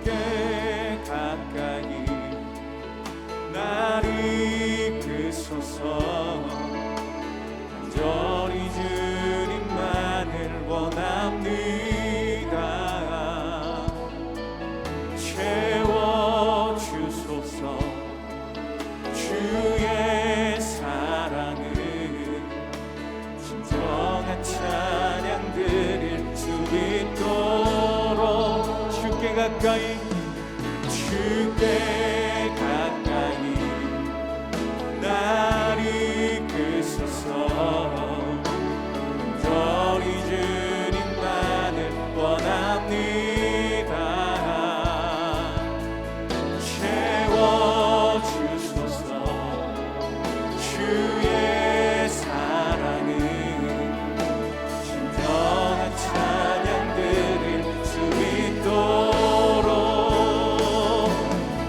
주께 가까이 날 이끄소서. 간절히 주님만을 원합니다. 채워주소서. 주의 사랑은 진정한 찬양 드릴 수 있도록 주께 가까이 주께 가까이 날 이끄소서. 간절히 주님만을 원합니다. 채워주소서. 주의 사랑은 진정한 찬양 드릴 수 있도록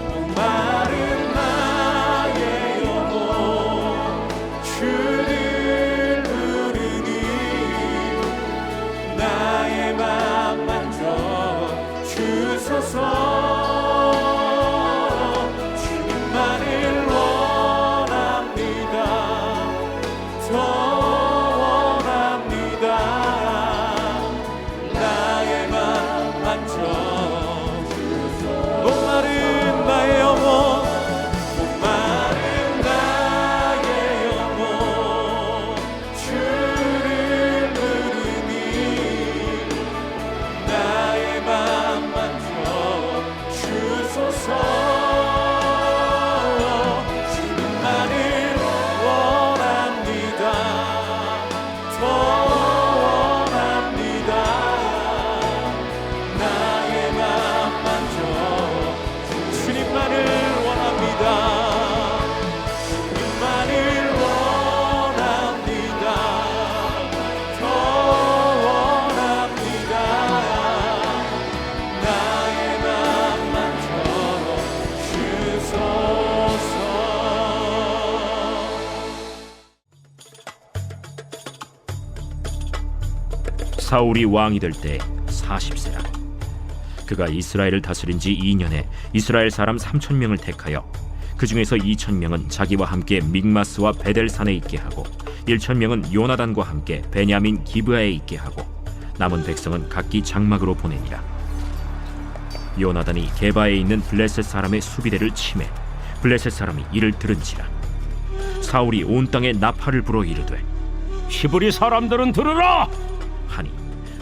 목마른 나의 영혼 주를 부르니 나의 맘 만져 주소서. 주님만을 원합니다. 더 원합니다. 나의 맘 만져 목마른 나의 영혼 목마른 나의 영혼 주를 부르니 나의 맘 만져 주소서. 주님만을 원합니다. 더 원합니다. 나의 맘 만져 주님만을 원합니다. 주님만을 원합니다. 더 원합니다. 나의 맘 만져 주소서. 사울이 왕이 될 때 40세라. 그가 이스라엘을 다스린 지 2년에 이스라엘 사람 3,000명을 택하여 그 중에서 2,000명은 자기와 함께 믹마스와 베델산에 있게 하고 1,000명은 요나단과 함께 베냐민 기브아에 있게 하고 남은 백성은 각기 장막으로 보내니라. 요나단이 게바에 있는 블레셋 사람의 수비대를 치매 블레셋 사람이 이를 들은지라. 사울이 온 땅에 나팔을 불어 이르되 히브리 사람들은 들으라. 하니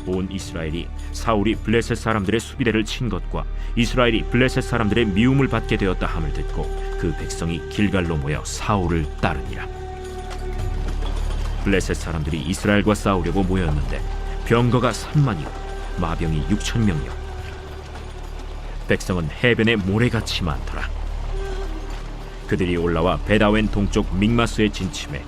온 이스라엘이 사울이 블레셋 사람들의 수비대를 친 것과 이스라엘이 블레셋 사람들의 미움을 받게 되었다 함을 듣고 그 백성이 길갈로 모여 사울을 따르니라. 블레셋 사람들이 이스라엘과 싸우려고 모였는데 병거가 3만이요 마병이 6,000명이요 백성은 해변에 모래같이 많더라. 그들이 올라와 베다웬 동쪽 믹마스에 진침해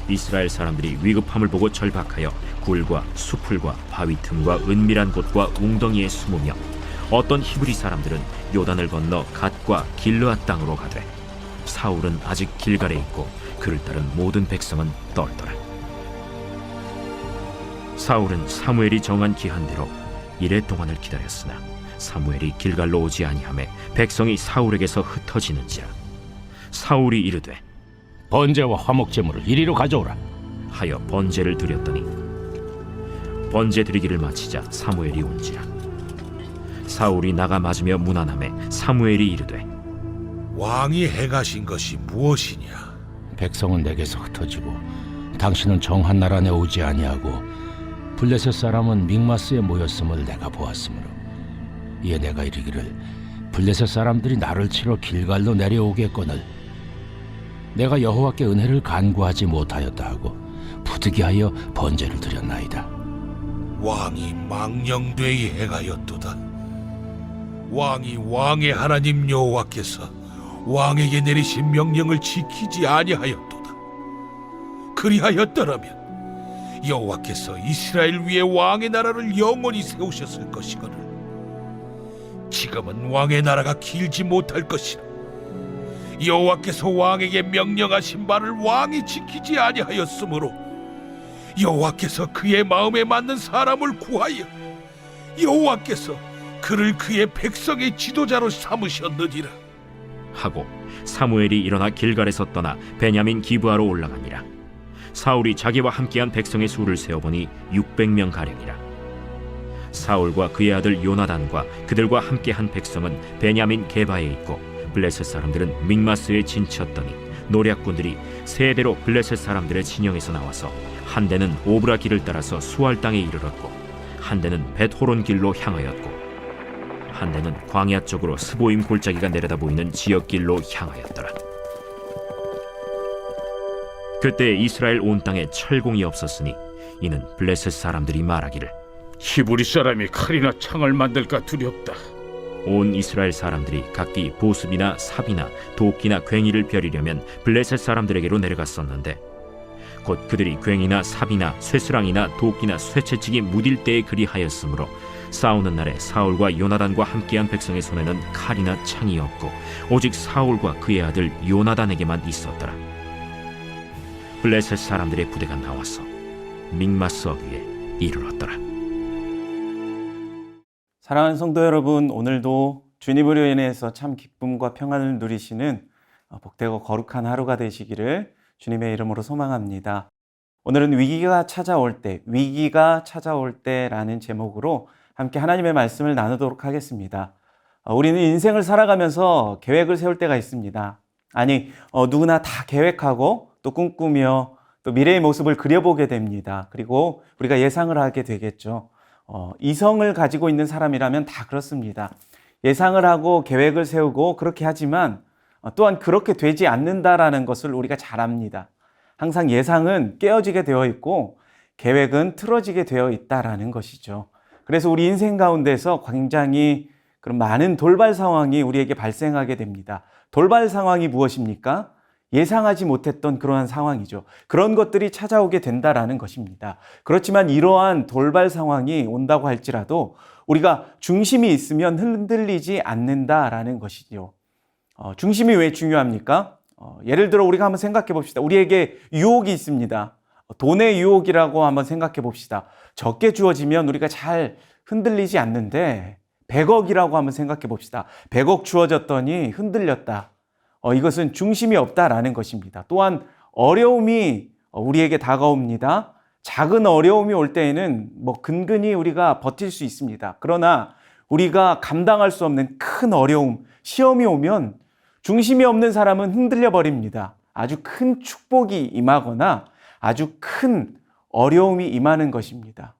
이스라엘 사람들이 위급함을 보고 절박하여 굴과 수풀과 바위 틈과 은밀한 곳과 웅덩이에 숨으며 어떤 히브리 사람들은 요단을 건너 갓과 길르앗 땅으로 가되 사울은 아직 길갈에 있고 그를 따른 모든 백성은 떨더라. 사울은 사무엘이 정한 기한대로 이레 동안을 기다렸으나 사무엘이 길갈로 오지 아니하매 백성이 사울에게서 흩어지는지라. 사울이 이르되 번제와 화목제물을 이리로 가져오라. 하여 번제를 드렸더니 번제 드리기를 마치자 사무엘이 온지라. 사울이 나가 맞으며 문안하매 사무엘이 이르되 왕이 행하신 것이 무엇이냐? 백성은 내게서 흩어지고 당신은 정한 나라 안에 오지 아니하고 블레셋 사람은 믹마스에 모였음을 내가 보았으므로 이에 내가 이르기를 블레셋 사람들이 나를 치러 길갈로 내려오겠거늘 내가 여호와께 은혜를 간구하지 못하였다 하고 부득이하여 번제를 드렸나이다. 왕이 망령되이 행하였도다. 왕이 왕의 하나님 여호와께서 왕에게 내리신 명령을 지키지 아니하였도다. 그리하였더라면 여호와께서 이스라엘 위에 왕의 나라를 영원히 세우셨을 것이거늘 지금은 왕의 나라가 길지 못할 것이라. 여호와께서 왕에게 명령하신 바를 왕이 지키지 아니하였으므로 여호와께서 그의 마음에 맞는 사람을 구하여 여호와께서 그를 그의 백성의 지도자로 삼으셨느니라. 하고 사무엘이 일어나 길갈에서 떠나 베냐민 기브아로 올라가니라. 사울이 자기와 함께한 백성의 수를 세어보니 600명 가량이라. 사울과 그의 아들 요나단과 그들과 함께한 백성은 베냐민 게바에 있고, 블레셋 사람들은 믹마스에 진치었더니 노략군들이 세 대로 블레셋 사람들의 진영에서 나와서 한 대는 오브라 길을 따라서 수알 땅에 이르렀고, 한 대는 벳호론 길로 향하였고, 한 대는 광야 쪽으로 스보임 골짜기가 내려다 보이는 지역길로 향하였더라. 그때 이스라엘 온 땅에 철공이 없었으니 이는 블레셋 사람들이 말하기를 히브리 사람이 칼이나 창을 만들까 두렵다. 온 이스라엘 사람들이 각기 보습이나 삽이나 도끼나 괭이를 벼리려면 블레셋 사람들에게로 내려갔었는데, 곧 그들이 괭이나 삽이나 쇠스랑이나 도끼나 쇠채찍이 무딜 때에 그리하였으므로 싸우는 날에 사울과 요나단과 함께한 백성의 손에는 칼이나 창이 없고 오직 사울과 그의 아들 요나단에게만 있었더라. 블레셋 사람들의 부대가 나와서 믹마스 어귀에 이르렀더라. 사랑하는 성도 여러분, 오늘도 주님으로 인해서 참 기쁨과 평안을 누리시는 복되고 거룩한 하루가 되시기를 주님의 이름으로 소망합니다. 오늘은 위기가 찾아올 때라는 제목으로 함께 하나님의 말씀을 나누도록 하겠습니다. 우리는 인생을 살아가면서 계획을 세울 때가 있습니다. 누구나 다 계획하고 또 꿈꾸며 또 미래의 모습을 그려보게 됩니다. 그리고 우리가 예상을 하게 되겠죠. 이성을 가지고 있는 사람이라면 다 그렇습니다. 예상을 하고 계획을 세우고 그렇게 하지만 또한 그렇게 되지 않는다라는 것을 우리가 잘 압니다. 항상 예상은 깨어지게 되어 있고 계획은 틀어지게 되어 있다라는 것이죠. 그래서 우리 인생 가운데서 굉장히 그런 많은 돌발 상황이 우리에게 발생하게 됩니다. 돌발 상황이 무엇입니까? 예상하지 못했던 그러한 상황이죠. 그런 것들이 찾아오게 된다라는 것입니다. 그렇지만 이러한 돌발 상황이 온다고 할지라도 우리가 중심이 있으면 흔들리지 않는다라는 것이죠. 중심이 왜 중요합니까? 예를 들어 우리가 한번 생각해 봅시다. 우리에게 유혹이 있습니다. 돈의 유혹이라고 한번 생각해 봅시다. 적게 주어지면 우리가 잘 흔들리지 않는데 100억이라고 한번 생각해 봅시다. 100억 주어졌더니 흔들렸다. 이것은 중심이 없다라는 것입니다. 또한 어려움이 우리에게 다가옵니다. 작은 어려움이 올 때에는 근근히 우리가 버틸 수 있습니다. 그러나 우리가 감당할 수 없는 큰 어려움, 시험이 오면 중심이 없는 사람은 흔들려 버립니다. 아주 큰 축복이 임하거나 아주 큰 어려움이 임하는 것입니다.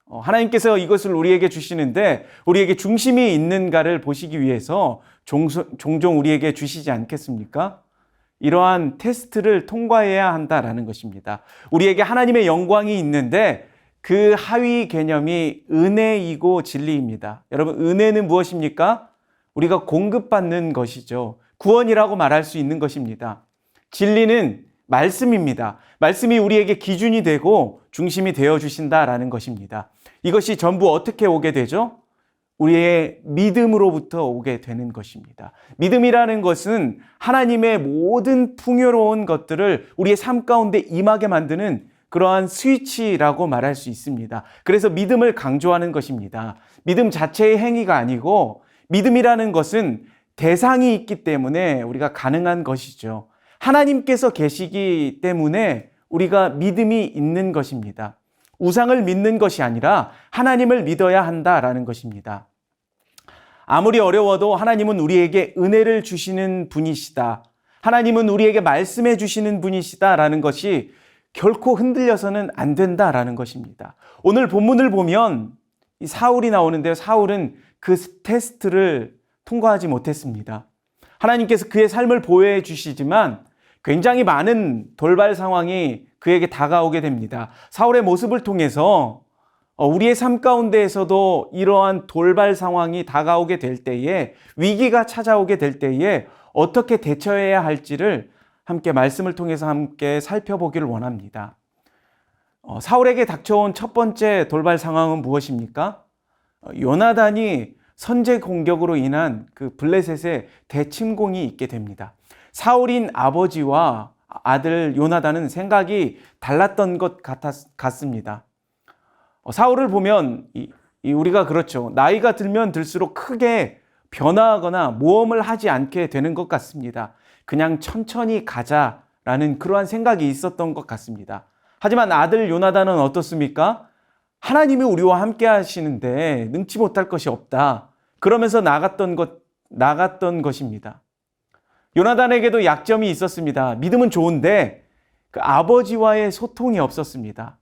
하나님께서 이것을 우리에게 주시는데 우리에게 중심이 있는가를 보시기 위해서 종종 우리에게 주시지 않겠습니까? 이러한 테스트를 통과해야 한다라는 것입니다. 우리에게 하나님의 영광이 있는데 그 하위 개념이 은혜이고 진리입니다. 여러분, 은혜는 무엇입니까? 우리가 공급받는 것이죠. 구원이라고 말할 수 있는 것입니다. 진리는 말씀입니다. 말씀이 우리에게 기준이 되고 중심이 되어 주신다라는 것입니다. 이것이 전부 어떻게 오게 되죠? 우리의 믿음으로부터 오게 되는 것입니다. 믿음이라는 것은 하나님의 모든 풍요로운 것들을 우리의 삶 가운데 임하게 만드는 그러한 스위치라고 말할 수 있습니다. 그래서 믿음을 강조하는 것입니다. 믿음 자체의 행위가 아니고 믿음이라는 것은 대상이 있기 때문에 우리가 가능한 것이죠. 하나님께서 계시기 때문에 우리가 믿음이 있는 것입니다. 우상을 믿는 것이 아니라 하나님을 믿어야 한다라는 것입니다. 아무리 어려워도 하나님은 우리에게 은혜를 주시는 분이시다. 하나님은 우리에게 말씀해 주시는 분이시다라는 것이 결코 흔들려서는 안 된다라는 것입니다. 오늘 본문을 보면 이 사울이 나오는데요. 사울은 그 테스트를 통과하지 못했습니다. 하나님께서 그의 삶을 보호해 주시지만 굉장히 많은 돌발 상황이 그에게 다가오게 됩니다. 사울의 모습을 통해서 우리의 삶 가운데에서도 이러한 돌발 상황이 다가오게 될 때에, 위기가 찾아오게 될 때에 어떻게 대처해야 할지를 함께 말씀을 통해서 함께 살펴보기를 원합니다. 사울에게 닥쳐온 첫 번째 돌발 상황은 무엇입니까? 요나단이 선제 공격으로 인한 그 블레셋의 대침공이 있게 됩니다. 사울인 아버지와 아들 요나단은 생각이 달랐던 것 같습니다. 사울을 보면 우리가 그렇죠. 나이가 들면 들수록 크게 변화하거나 모험을 하지 않게 되는 것 같습니다. 그냥 천천히 가자라는 그러한 생각이 있었던 것 같습니다. 하지만 아들 요나단은 어떻습니까? 하나님이 우리와 함께 하시는데 능치 못할 것이 없다. 그러면서 나갔던 것입니다. 요나단에게도 약점이 있었습니다. 믿음은 좋은데 그 아버지와의 소통이 없었습니다.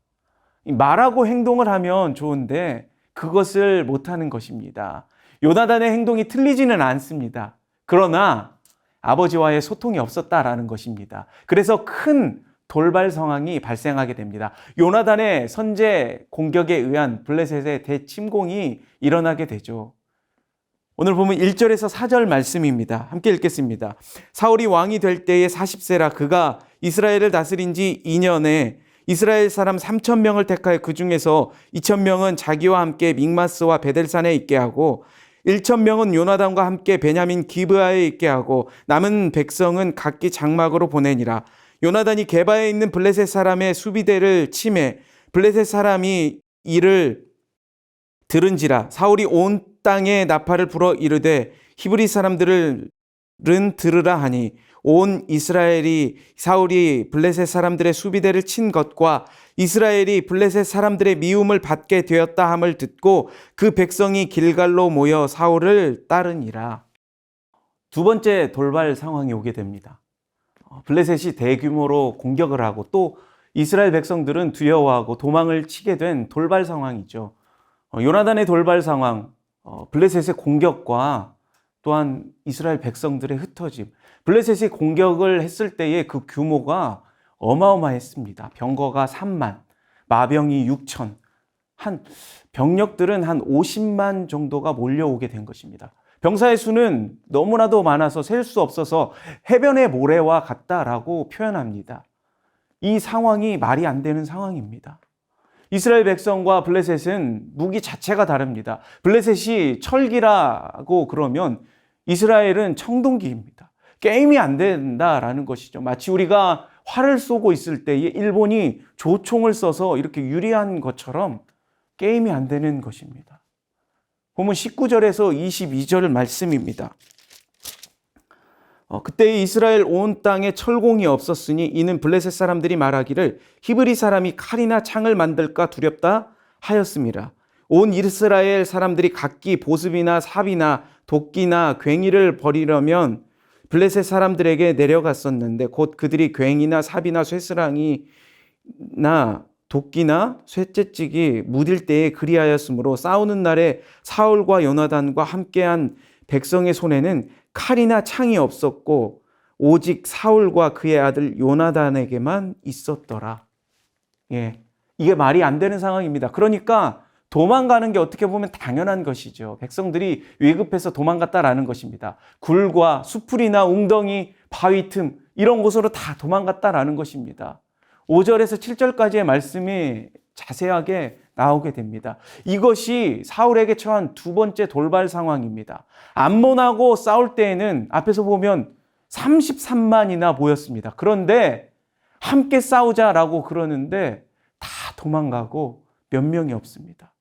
말하고 행동을 하면 좋은데 그것을 못하는 것입니다. 요나단의 행동이 틀리지는 않습니다. 그러나 아버지와의 소통이 없었다라는 것입니다. 그래서 큰 돌발 상황이 발생하게 됩니다. 요나단의 선제 공격에 의한 블레셋의 대침공이 일어나게 되죠. 오늘 보면 1절에서 4절 말씀입니다. 함께 읽겠습니다. 사울이 왕이 될 때에 40세라 그가 이스라엘을 다스린 지 2년에 이스라엘 사람 3,000명을 택하여 그 중에서 2,000명은 자기와 함께 믹마스와 베델산에 있게 하고 1,000명은 요나단과 함께 베냐민 기브아에 있게 하고 남은 백성은 각기 장막으로 보내니라. 요나단이 게바에 있는 블레셋 사람의 수비대를 치매 블레셋 사람이 이를 들은지라. 사울이 온 땅에 나팔을 불어 이르되 히브리 사람들은 들으라 하니 온 이스라엘이 사울이 블레셋 사람들의 수비대를 친 것과 이스라엘이 블레셋 사람들의 미움을 받게 되었다 함을 듣고 그 백성이 길갈로 모여 사울을 따르니라. 두 번째 돌발 상황이 오게 됩니다. 블레셋이 대규모로 공격을 하고 또 이스라엘 백성들은 두려워하고 도망을 치게 된 돌발 상황이죠. 요나단의 돌발 상황, 블레셋의 공격과 또한 이스라엘 백성들의 흩어짐. 블레셋이 공격을 했을 때의 그 규모가 어마어마했습니다. 병거가 3만, 마병이 6천, 병력들은 한 50만 정도가 몰려오게 된 것입니다. 병사의 수는 너무나도 많아서 셀 수 없어서 해변의 모래와 같다라고 표현합니다. 이 상황이 말이 안 되는 상황입니다. 이스라엘 백성과 블레셋은 무기 자체가 다릅니다. 블레셋이 철기라고 그러면 이스라엘은 청동기입니다. 게임이 안 된다라는 것이죠. 마치 우리가 활을 쏘고 있을 때에 일본이 조총을 써서 이렇게 유리한 것처럼 게임이 안 되는 것입니다. 보면 19절에서 22절 말씀입니다. 그때 이스라엘 온 땅에 철공이 없었으니 이는 블레셋 사람들이 말하기를 히브리 사람이 칼이나 창을 만들까 두렵다 하였습니다. 온 이스라엘 사람들이 각기 보습이나 삽이나 도끼나 괭이를 버리려면 블레셋 사람들에게 내려갔었는데 곧 그들이 괭이나 삽이나 쇠스랑이나 도끼나 쇠째찍이 무딜 때에 그리하였으므로 싸우는 날에 사울과 요나단과 함께한 백성의 손에는 칼이나 창이 없었고 오직 사울과 그의 아들 요나단에게만 있었더라. 이게 말이 안 되는 상황입니다. 그러니까 도망가는 게 어떻게 보면 당연한 것이죠. 백성들이 위급해서 도망갔다라는 것입니다. 굴과 수풀이나 웅덩이, 바위 틈 이런 곳으로 다 도망갔다라는 것입니다. 5절에서 7절까지의 말씀이 자세하게 나오게 됩니다. 이것이 사울에게 처한 두 번째 돌발 상황입니다. 암몬하고 싸울 때에는 앞에서 보면 33만이나 모였습니다. 그런데 함께 싸우자라고 그러는데 다 도망가고 몇 명이 없습니다.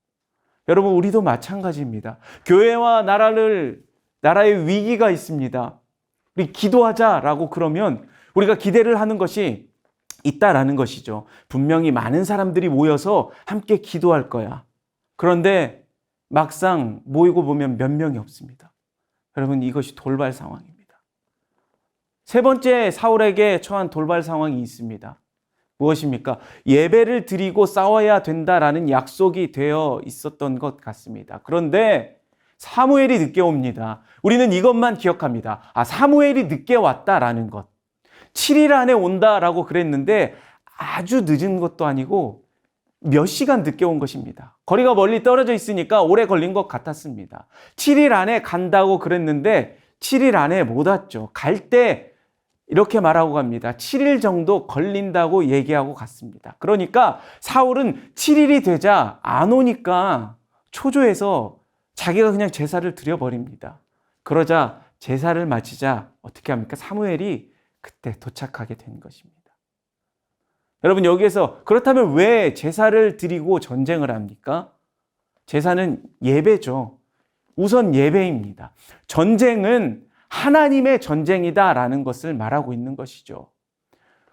여러분, 우리도 마찬가지입니다. 교회와 나라의 위기가 있습니다. 우리 기도하자라고 그러면 우리가 기대를 하는 것이 있다라는 것이죠. 분명히 많은 사람들이 모여서 함께 기도할 거야. 그런데 막상 모이고 보면 몇 명이 없습니다. 여러분, 이것이 돌발 상황입니다. 세 번째 사울에게 처한 돌발 상황이 있습니다. 무엇입니까? 예배를 드리고 싸워야 된다라는 약속이 되어 있었던 것 같습니다. 그런데 사무엘이 늦게 옵니다. 우리는 이것만 기억합니다. 사무엘이 늦게 왔다라는 것. 7일 안에 온다라고 그랬는데 아주 늦은 것도 아니고 몇 시간 늦게 온 것입니다. 거리가 멀리 떨어져 있으니까 오래 걸린 것 같았습니다. 7일 안에 간다고 그랬는데 7일 안에 못 왔죠. 갈 때 이렇게 말하고 갑니다. 7일 정도 걸린다고 얘기하고 갔습니다. 그러니까 사울은 7일이 되자 안 오니까 초조해서 자기가 그냥 제사를 드려버립니다. 그러자 제사를 마치자 어떻게 합니까? 사무엘이 그때 도착하게 된 것입니다. 여러분, 여기에서 그렇다면 왜 제사를 드리고 전쟁을 합니까? 제사는 예배죠. 우선 예배입니다. 전쟁은 하나님의 전쟁이다라는 것을 말하고 있는 것이죠.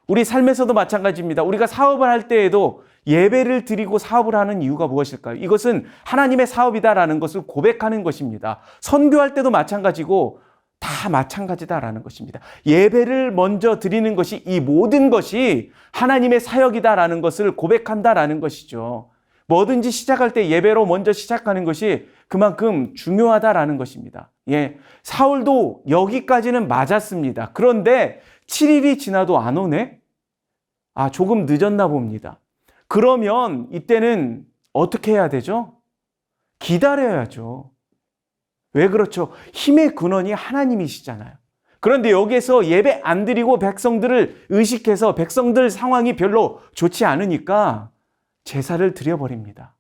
우리 삶에서도 마찬가지입니다. 우리가 사업을 할 때에도 예배를 드리고 사업을 하는 이유가 무엇일까요? 이것은 하나님의 사업이다라는 것을 고백하는 것입니다. 선교할 때도 마찬가지고 다 마찬가지다라는 것입니다. 예배를 먼저 드리는 것이, 이 모든 것이 하나님의 사역이다라는 것을 고백한다라는 것이죠. 뭐든지 시작할 때 예배로 먼저 시작하는 것이 그만큼 중요하다라는 것입니다. 예, 사울도 여기까지는 맞았습니다. 그런데 7일이 지나도 안 오네? 조금 늦었나 봅니다. 그러면 이때는 어떻게 해야 되죠? 기다려야죠. 왜 그렇죠? 힘의 근원이 하나님이시잖아요. 그런데 여기에서 예배 안 드리고 백성들을 의식해서 백성들 상황이 별로 좋지 않으니까 제사를 드려버립니다.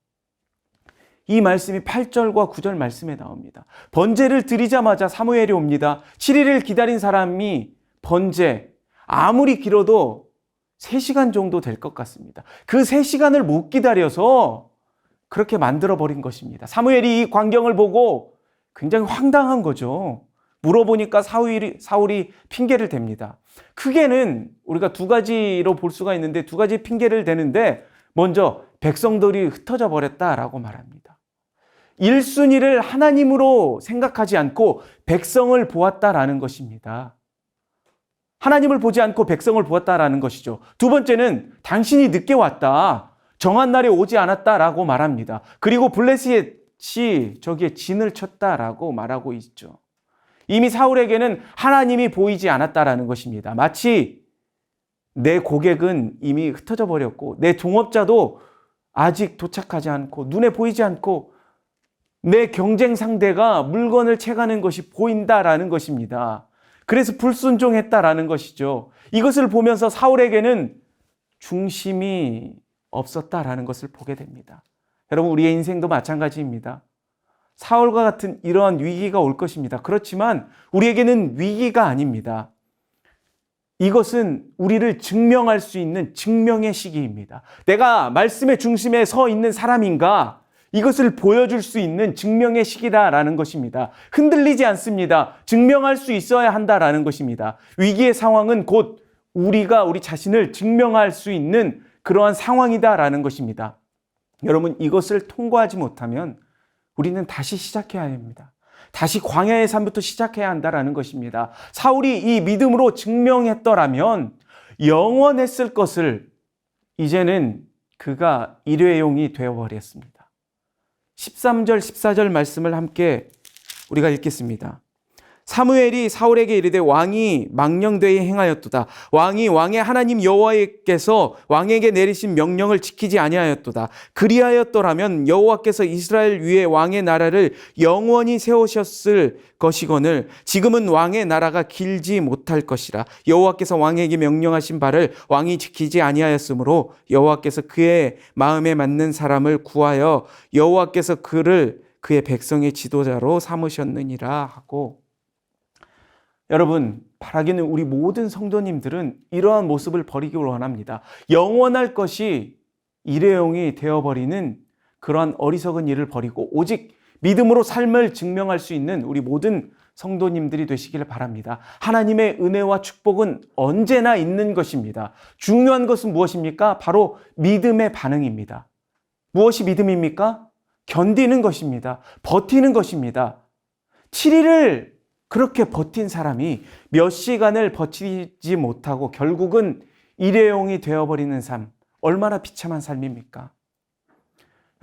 이 말씀이 8절과 9절 말씀에 나옵니다. 번제를 드리자마자 사무엘이 옵니다. 7일을 기다린 사람이 번제, 아무리 길어도 3시간 정도 될 것 같습니다. 그 3시간을 못 기다려서 그렇게 만들어버린 것입니다. 사무엘이 이 광경을 보고 굉장히 황당한 거죠. 물어보니까 사울이 핑계를 댑니다. 크게는 우리가 두 가지로 볼 수가 있는데, 두 가지 핑계를 대는데, 먼저 백성들이 흩어져 버렸다라고 말합니다. 1순위를 하나님으로 생각하지 않고 백성을 보았다라는 것입니다. 하나님을 보지 않고 백성을 보았다라는 것이죠. 두 번째는 당신이 늦게 왔다, 정한 날에 오지 않았다라고 말합니다. 그리고 블레셋이 저기에 진을 쳤다라고 말하고 있죠. 이미 사울에게는 하나님이 보이지 않았다라는 것입니다. 마치 내 고객은 이미 흩어져 버렸고, 내 동업자도 아직 도착하지 않고, 눈에 보이지 않고, 내 경쟁 상대가 물건을 채가는 것이 보인다라는 것입니다. 그래서 불순종했다라는 것이죠. 이것을 보면서 사울에게는 중심이 없었다라는 것을 보게 됩니다. 여러분, 우리의 인생도 마찬가지입니다. 사울과 같은 이러한 위기가 올 것입니다. 그렇지만 우리에게는 위기가 아닙니다. 이것은 우리를 증명할 수 있는 증명의 시기입니다. 내가 말씀의 중심에 서 있는 사람인가, 이것을 보여줄 수 있는 증명의 시기다라는 것입니다. 흔들리지 않습니다. 증명할 수 있어야 한다라는 것입니다. 위기의 상황은 곧 우리가 우리 자신을 증명할 수 있는 그러한 상황이다라는 것입니다. 여러분, 이것을 통과하지 못하면 우리는 다시 시작해야 합니다. 다시 광야의 삶부터 시작해야 한다라는 것입니다. 사울이 이 믿음으로 증명했더라면 영원했을 것을 이제는 그가 일회용이 되어버렸습니다. 13절, 14절 말씀을 함께 우리가 읽겠습니다. 사무엘이 사울에게 이르되 왕이 망령되이 행하였도다. 왕이 왕의 하나님 여호와께서 왕에게 내리신 명령을 지키지 아니하였도다. 그리하였더라면 여호와께서 이스라엘 위에 왕의 나라를 영원히 세우셨을 것이거늘 지금은 왕의 나라가 길지 못할 것이라. 여호와께서 왕에게 명령하신 바를 왕이 지키지 아니하였으므로 여호와께서 그의 마음에 맞는 사람을 구하여 여호와께서 그를 그의 백성의 지도자로 삼으셨느니라 하고, 여러분, 바라기는 우리 모든 성도님들은 이러한 모습을 버리기 원합니다. 영원할 것이 일회용이 되어버리는 그러한 어리석은 일을 버리고 오직 믿음으로 삶을 증명할 수 있는 우리 모든 성도님들이 되시기를 바랍니다. 하나님의 은혜와 축복은 언제나 있는 것입니다. 중요한 것은 무엇입니까? 바로 믿음의 반응입니다. 무엇이 믿음입니까? 견디는 것입니다. 버티는 것입니다. 7일을 그렇게 버틴 사람이 몇 시간을 버티지 못하고 결국은 일회용이 되어버리는 삶, 얼마나 비참한 삶입니까?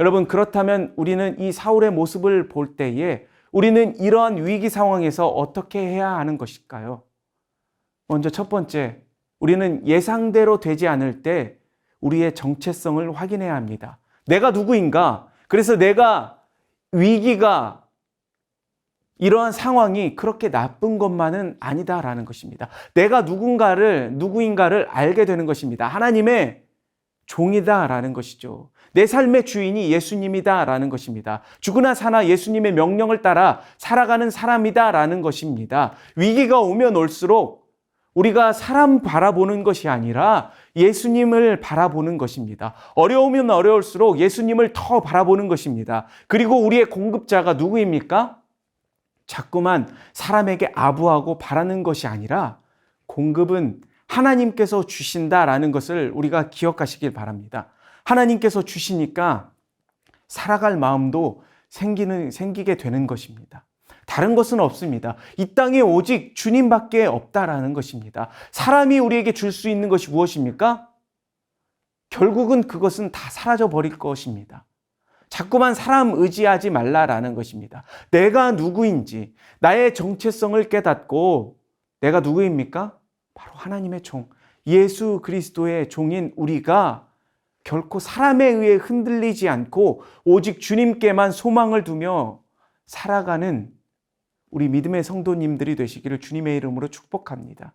여러분, 그렇다면 우리는 이 사울의 모습을 볼 때에 우리는 이러한 위기 상황에서 어떻게 해야 하는 것일까요? 먼저 첫 번째, 우리는 예상대로 되지 않을 때 우리의 정체성을 확인해야 합니다. 내가 누구인가? 그래서 내가 위기가, 이러한 상황이 그렇게 나쁜 것만은 아니다라는 것입니다. 내가 누구인가를 알게 되는 것입니다. 하나님의 종이다라는 것이죠. 내 삶의 주인이 예수님이다라는 것입니다. 죽으나 사나 예수님의 명령을 따라 살아가는 사람이다라는 것입니다. 위기가 오면 올수록 우리가 사람 바라보는 것이 아니라 예수님을 바라보는 것입니다. 어려우면 어려울수록 예수님을 더 바라보는 것입니다. 그리고 우리의 공급자가 누구입니까? 자꾸만 사람에게 아부하고 바라는 것이 아니라 공급은 하나님께서 주신다라는 것을 우리가 기억하시길 바랍니다. 하나님께서 주시니까 살아갈 마음도 생기게 되는 것입니다. 다른 것은 없습니다. 이 땅에 오직 주님밖에 없다라는 것입니다. 사람이 우리에게 줄 수 있는 것이 무엇입니까? 결국은 그것은 다 사라져 버릴 것입니다. 자꾸만 사람 의지하지 말라라는 것입니다. 내가 누구인지, 나의 정체성을 깨닫고 내가 누구입니까? 바로 하나님의 종, 예수 그리스도의 종인 우리가 결코 사람에 의해 흔들리지 않고 오직 주님께만 소망을 두며 살아가는 우리 믿음의 성도님들이 되시기를 주님의 이름으로 축복합니다.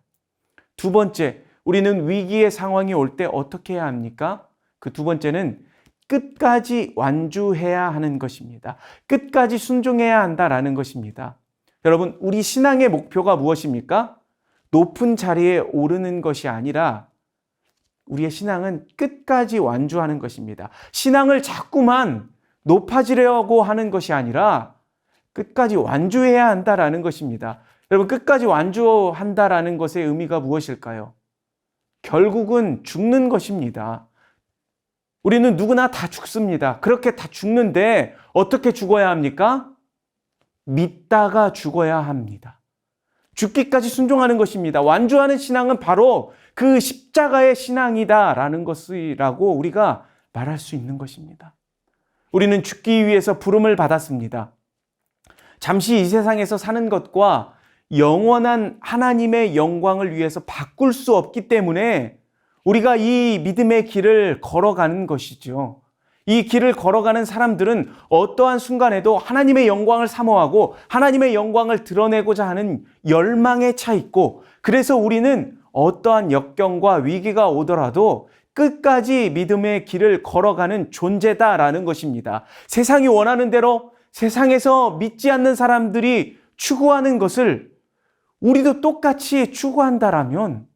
두 번째, 우리는 위기의 상황이 올 때 어떻게 해야 합니까? 그 두 번째는 끝까지 완주해야 하는 것입니다. 끝까지 순종해야 한다라는 것입니다. 여러분, 우리 신앙의 목표가 무엇입니까? 높은 자리에 오르는 것이 아니라 우리의 신앙은 끝까지 완주하는 것입니다. 신앙을 자꾸만 높아지려고 하는 것이 아니라 끝까지 완주해야 한다라는 것입니다. 여러분, 끝까지 완주한다라는 것의 의미가 무엇일까요? 결국은 죽는 것입니다. 우리는 누구나 다 죽습니다. 그렇게 다 죽는데 어떻게 죽어야 합니까? 믿다가 죽어야 합니다. 죽기까지 순종하는 것입니다. 완주하는 신앙은 바로 그 십자가의 신앙이다라는 것이라고 우리가 말할 수 있는 것입니다. 우리는 죽기 위해서 부름을 받았습니다. 잠시 이 세상에서 사는 것과 영원한 하나님의 영광을 위해서 바꿀 수 없기 때문에 우리가 이 믿음의 길을 걸어가는 것이죠. 이 길을 걸어가는 사람들은 어떠한 순간에도 하나님의 영광을 사모하고 하나님의 영광을 드러내고자 하는 열망에 차 있고, 그래서 우리는 어떠한 역경과 위기가 오더라도 끝까지 믿음의 길을 걸어가는 존재다라는 것입니다. 세상이 원하는 대로 세상에서 믿지 않는 사람들이 추구하는 것을 우리도 똑같이 추구한다라면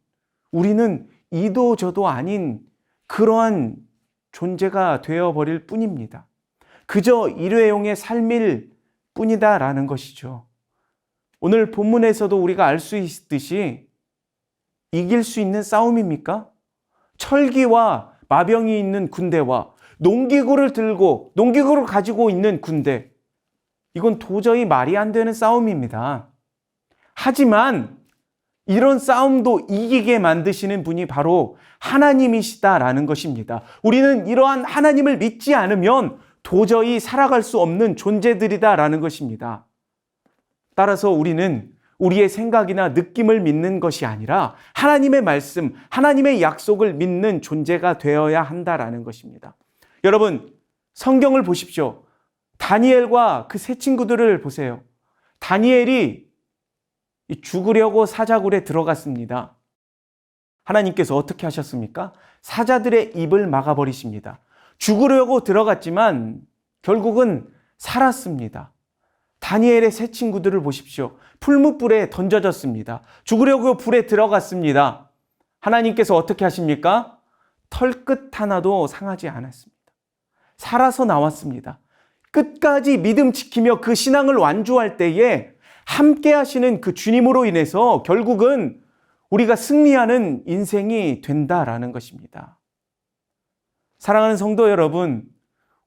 우리는 이도 저도 아닌 그러한 존재가 되어버릴 뿐입니다. 그저 일회용의 삶일 뿐이다라는 것이죠. 오늘 본문에서도 우리가 알 수 있듯이 이길 수 있는 싸움입니까? 철기와 마병이 있는 군대와 농기구를 가지고 있는 군대, 이건 도저히 말이 안 되는 싸움입니다. 하지만 이런 싸움도 이기게 만드시는 분이 바로 하나님이시다라는 것입니다. 우리는 이러한 하나님을 믿지 않으면 도저히 살아갈 수 없는 존재들이다라는 것입니다. 따라서 우리는 우리의 생각이나 느낌을 믿는 것이 아니라 하나님의 말씀, 하나님의 약속을 믿는 존재가 되어야 한다라는 것입니다. 여러분, 성경을 보십시오. 다니엘과 그 세 친구들을 보세요. 다니엘이 죽으려고 사자굴에 들어갔습니다. 하나님께서 어떻게 하셨습니까? 사자들의 입을 막아버리십니다. 죽으려고 들어갔지만 결국은 살았습니다. 다니엘의 세 친구들을 보십시오. 풀무불에 던져졌습니다. 죽으려고 불에 들어갔습니다. 하나님께서 어떻게 하십니까? 털끝 하나도 상하지 않았습니다. 살아서 나왔습니다. 끝까지 믿음 지키며 그 신앙을 완주할 때에 함께 하시는 그 주님으로 인해서 결국은 우리가 승리하는 인생이 된다라는 것입니다. 사랑하는 성도 여러분,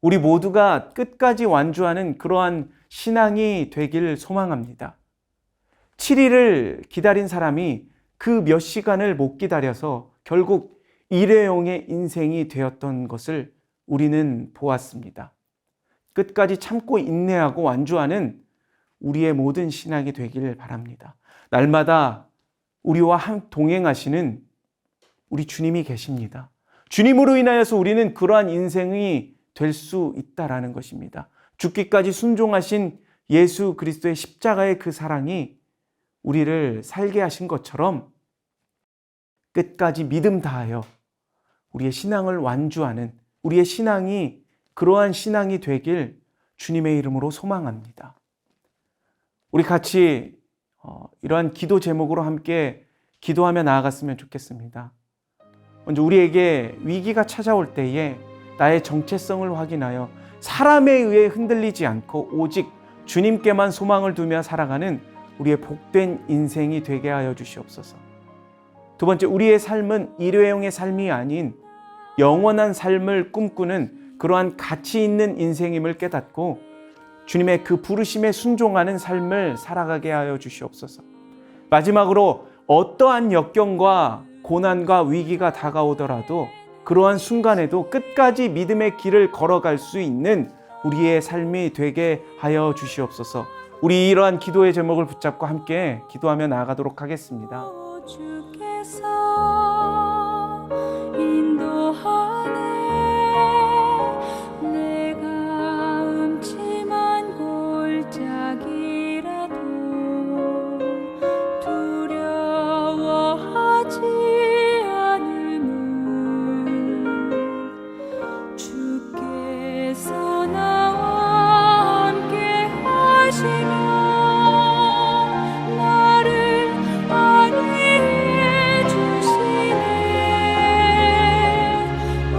우리 모두가 끝까지 완주하는 그러한 신앙이 되길 소망합니다. 7일을 기다린 사람이 그 몇 시간을 못 기다려서 결국 일회용의 인생이 되었던 것을 우리는 보았습니다. 끝까지 참고 인내하고 완주하는 우리의 모든 신앙이 되길 바랍니다. 날마다 우리와 동행하시는 우리 주님이 계십니다. 주님으로 인하여서 우리는 그러한 인생이 될 수 있다라는 것입니다. 죽기까지 순종하신 예수 그리스도의 십자가의 그 사랑이 우리를 살게 하신 것처럼 끝까지 믿음 다하여 우리의 신앙을 완주하는 우리의 신앙이 그러한 신앙이 되길 주님의 이름으로 소망합니다. 우리 같이 이러한 기도 제목으로 함께 기도하며 나아갔으면 좋겠습니다. 먼저 우리에게 위기가 찾아올 때에 나의 정체성을 확인하여 사람에 의해 흔들리지 않고 오직 주님께만 소망을 두며 살아가는 우리의 복된 인생이 되게 하여 주시옵소서. 두 번째, 우리의 삶은 일회용의 삶이 아닌 영원한 삶을 꿈꾸는 그러한 가치 있는 인생임을 깨닫고 주님의 그 부르심에 순종하는 삶을 살아가게 하여 주시옵소서. 마지막으로 어떠한 역경과 고난과 위기가 다가오더라도 그러한 순간에도 끝까지 믿음의 길을 걸어갈 수 있는 우리의 삶이 되게 하여 주시옵소서. 우리 이러한 기도의 제목을 붙잡고 함께 기도하며 나아가도록 하겠습니다. 주께서 인도하네. 내가 음침한 골짜기라도 두려워하지 않음은 주께서 나와 함께 하시며 나를 안위해 주시네. 오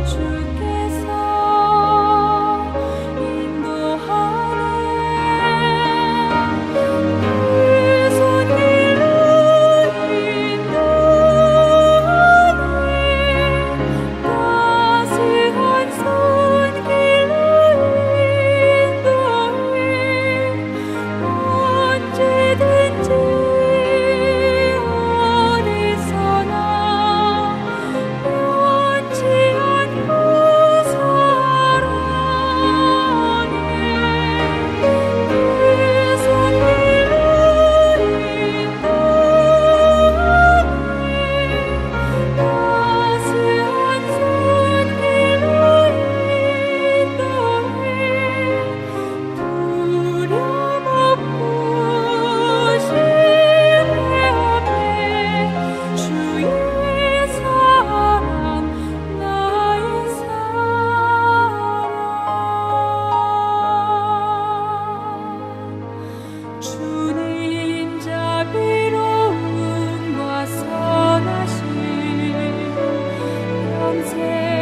주께서 인도하네. 그 손길로 인도하네. 따스한 손길로 인도해. 언제든지 어디서나 변치 않고 살아내. 그 손길로 인도하네. 따스한 손길로 인도해. 두려움 없고 실패 없네. 주의 사랑 나의 사랑. 주님 자비로움과 선하심 평생